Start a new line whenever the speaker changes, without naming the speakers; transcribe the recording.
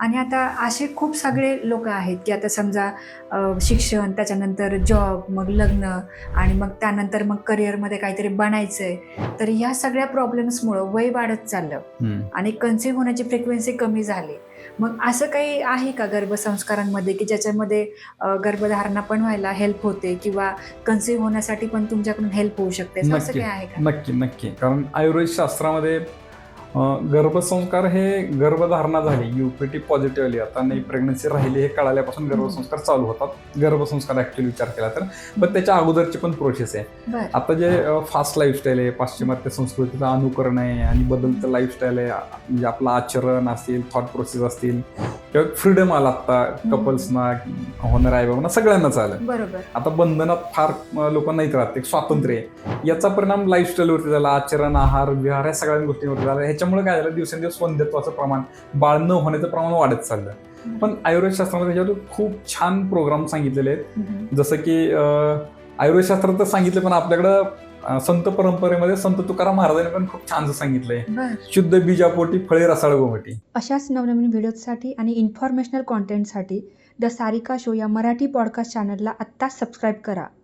आणि आता असे खूप सगळे लोक आहेत, की आता समजा शिक्षण, त्याच्यानंतर जॉब, मग लग्न आणि मग त्यानंतर मग करिअरमध्ये काहीतरी बनायचंय. तर ह्या सगळ्या प्रॉब्लेम्समुळं वय वाढत चाललं आणि कन्सीव्ह होण्याची फ्रिक्वेन्सी कमी झाली. मग असं काही आहे का गर्भसंस्कारांमध्ये, की ज्याच्यामध्ये गर्भधारणा पण व्हायला हेल्प होते किंवा कन्सीव्ह होण्यासाठी पण तुमच्याकडून हेल्प होऊ शकते, असं
नक्की,
काही आहे का?
नक्की, नक्की. कारण आयुर्वेद शास्त्रामध्ये गर्भसंस्कार हे गर्भधारणा झाली, यूपीटी पॉझिटिव्ह आली, आता नाही प्रेग्नन्सी राहिली हे कळाल्यापासून गर्भसंस्कार चालू होतात. गर्भसंस्कार ऍक्च्युअली विचार केला तर, पण त्याच्या अगोदरची पण प्रोसेस आहे.
बरं.
आता जे फास्ट लाईफस्टाईल आहे, पाश्चिमात्य संस्कृतीचं अनुकरण आहे आणि बदलतं लाईफस्टाईल आहे, म्हणजे आपलं आचरण असेल, थॉट प्रोसेस असतील किंवा फ्रीडम आला आता कपल्सना, होणाऱ्या आई बाबांना सगळ्यांनाच आलं.
बरोबर.
आता बंधनात फार लोक नाहीत राहत, एक स्वातंत्र्य आहे. याचा परिणाम लाईफस्टाईलवरती झाला, आचरण, आहार, विहार या सगळ्या गोष्टींवरती झाला. ह्याच्यामुळे काय झालं, दिवसेंदिवस वंध्यत्वाचं प्रमाण, बाळ न होण्याचं प्रमाण वाढत चाललं. पण आयुर्वेद शास्त्रामध्ये त्याच्यावर खूप छान प्रोग्राम सांगितलेले आहेत. जसं की आयुर्वेद शास्त्रात तर सांगितलं, पण आपल्याकडं संत परंपरेमध्ये संत तुकाराम महाराजांनी पण खूप छान सांगितलंय, शुद्ध बीजापोटी फळे रसाळ गोमटी.
अशाच नवनवीन व्हिडिओसाठी आणि इन्फॉर्मेशनल कॉन्टेंटसाठी द सारिका शो या मराठी पॉडकास्ट चॅनलला आत्ताच सबस्क्राईब करा.